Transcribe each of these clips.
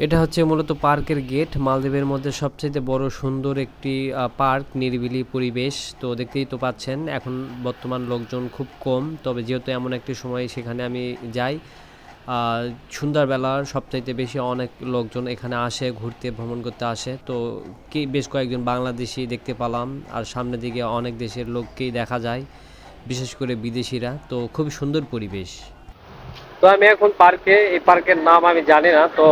এটা হচ্ছে মূলত পার্কের গেট। মালদ্বীপের মধ্যে সবচেয়ে বড় সুন্দর একটি পার্ক, নিরিবিলি পরিবেশ। তো দেখতেই তো পাচ্ছেন এখন বর্তমান লোকজন খুব কম, তবে যেহেতু এমন একটি সময় সেখানে আমি যাই, সন্ধ্যাবেলার সবচাইতে বেশি অনেক লোকজন এখানে আসে, ঘুরতে ভ্রমণ করতে আসে। তো কি বেশ কয়েকজন বাংলাদেশি দেখতে পেলাম, আর সামনের দিকে অনেক দেশের লোককেই দেখা যায়, বিশেষ করে বিদেশিরা। তো খুব সুন্দর পরিবেশ। তো আমি এখন পার্কে, এই পার্কের নাম আমি জানি না, তো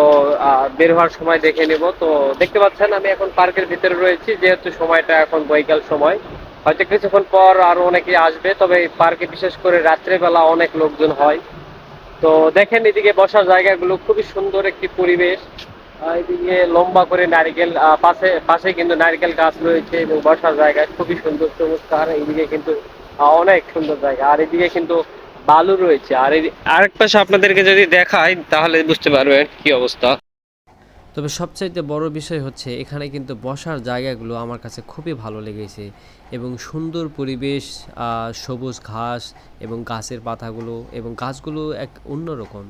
বের হওয়ার সময় দেখে নেব। তো দেখতে পাচ্ছেন আমি এখন পার্কের ভিতরে রয়েছি, যেহেতু সময়টা এখন বৈকাল সময়, হয়তো কিছুক্ষণ পর আরো অনেকে আসবে। তবে এই পার্কে বিশেষ করে রাত্রেবেলা অনেক লোকজন হয়। তো দেখেন এদিকে বসার জায়গাগুলো খুবই সুন্দর একটি পরিবেশ। এদিকে লম্বা করে নারিকেল, পাশে পাশে কিন্তু নারিকেল গাছ রয়েছে এবং বসার জায়গা খুবই সুন্দর চমৎকার। এইদিকে কিন্তু অনেক সুন্দর জায়গা, আর এদিকে কিন্তু বালু রয়েছে। আর আরেক পাশে আপনাদেরকে যদি দেখাই তাহলে বুঝতে পারবেন কি অবস্থা। তবে সবচাইতে বড় বিষয় হচ্ছে এখানে কিন্তু বসার জায়গাগুলো আমার কাছে খুবই ভালো লেগেছে, এবং সুন্দর পরিবেশ, সবুজ ঘাস এবং গাছের পাতাগুলো এবং গাছগুলো এক অন্যরকম,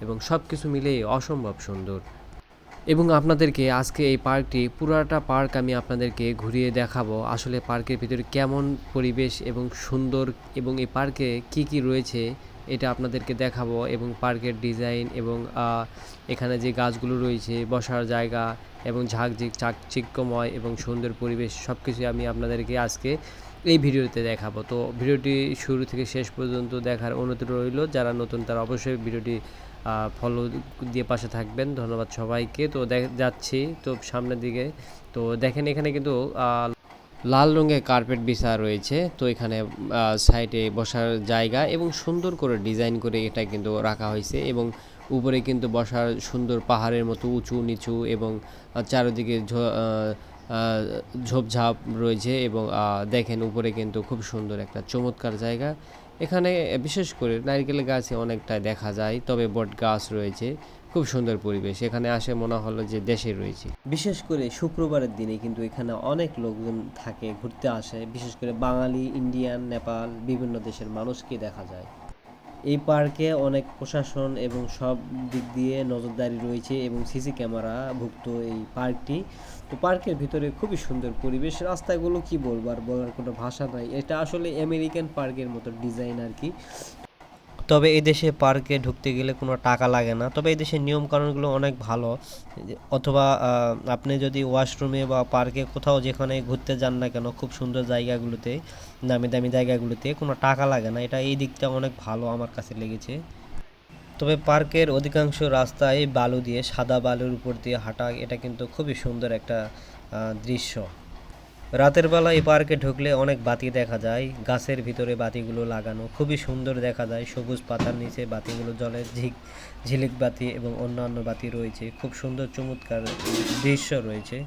এবং সব কিছু মিলেই অসম্ভব সুন্দর। এবং আপনাদেরকে আজকে এই পার্কটি, পুরাটা পার্ক আমি আপনাদেরকে ঘুরিয়ে দেখাবো। আসলে পার্কের ভিতরে কেমন পরিবেশ এবং সুন্দর, এবং এই পার্কে কি কি রয়েছে এটা আপনাদেরকে দেখাবো, এবং পার্কের ডিজাইন এবং এখানে যে গাছগুলো রয়েছে, বসার জায়গা এবং ঝাঁকঝিক চাকচিক্যময় এবং সুন্দর পরিবেশ, সব কিছুই আমি আপনাদেরকে আজকে এই ভিডিওতে দেখাবো। তো ভিডিওটি শুরু থেকে শেষ পর্যন্ত দেখার অনুরোধ রইল। যারা নতুন তারা অবশ্যই ভিডিওটি ফলো দিয়ে পাশে থাকবেন। ধন্যবাদ সবাইকে। তো যাচ্ছি তো সামনের দিকে। তো দেখেন এখানে কিন্তু লাল রঙের কার্পেট বিছা রয়েছে। তো এখানে সাইডে বসার জায়গা এবং সুন্দর করে ডিজাইন করে এটা কিন্তু রাখা হয়েছে, এবং উপরে কিন্তু বসার সুন্দর পাহাড়ের মতো উঁচু নিচু, এবং চারিদিকে ঝোপঝাপ রয়েছে, এবং দেখেন উপরে কিন্তু খুব সুন্দর একটা চমৎকার জায়গা। এখানে বিশেষ করে নারকেল গাছে অনেকটাই দেখা যায়, তবে বট গাছ রয়েছে। খুব সুন্দর পরিবেশ, এখানে আসে মনে হলো যে দেশে রয়েছে। বিশেষ করে শুক্রবারের দিনে কিন্তু এখানে অনেক লোকজন থাকে, ঘুরতে আসে, বিশেষ করে বাঙালি, ইন্ডিয়ান, নেপাল, বিভিন্ন দেশের মানুষকে দেখা যায়। এই পার্কে অনেক প্রশাসন এবং সব দিক দিয়ে নজরদারি রয়েছে, এবং সিসি ক্যামেরা ভুক্ত এই পার্কটি। তো পার্কের ভিতরে খুবই সুন্দর পরিবেশ, রাস্তাগুলো কি বলবো, আর বলার কোনো ভাষা নাই। এটা আসলে আমেরিকান পার্কের মতো ডিজাইন আর কি। তবে এই দেশে পার্কে ঢুকতে গেলে কোনো টাকা লাগে না, তবে এই দেশের নিয়মকানুনগুলো অনেক ভালো। অথবা আপনি যদি ওয়াশরুমে বা পার্কে কোথাও যেখানে ঘুরতে যান না কেন, খুব সুন্দর জায়গাগুলোতে, দামি দামি জায়গাগুলোতে কোনো টাকা লাগে না। এটা এই দিকটা অনেক ভালো আমার কাছে লেগেছে। তবে পার্কের অধিকাংশ রাস্তায় বালু দিয়ে, সাদা বালুর উপর দিয়ে হাঁটা, এটা কিন্তু খুবই সুন্দর একটা দৃশ্য। রাতের বেলা এই পার্কে ঢুকলে অনেক বাতি দেখা যায়, গাছের ভিতরে বাতিগুলো লাগানো খুবই সুন্দর দেখা যায়। সবুজ পাতার নিচে বাতিগুলো জ্বলে, ঝিলিক বাতি এবং অন্যান্য বাতি রয়েছে, খুব সুন্দর চমৎকার দৃশ্য রয়েছে।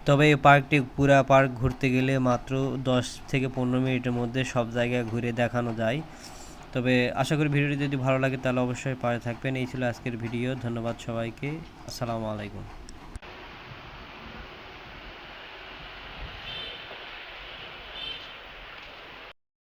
তবে এই পার্কটি, পুরা পার্ক ঘুরতে গেলে মাত্র 10 থেকে 15 মিনিটের মধ্যে সব জায়গায় ঘুরে দেখানো যায়। তবে আশা করি ভিডিওটি যদি ভালো লাগে তাহলে অবশ্যই পাশে থাকবেন। এই ছিল আজকের ভিডিও। ধন্যবাদ সবাইকে। আসসালামু আলাইকুম।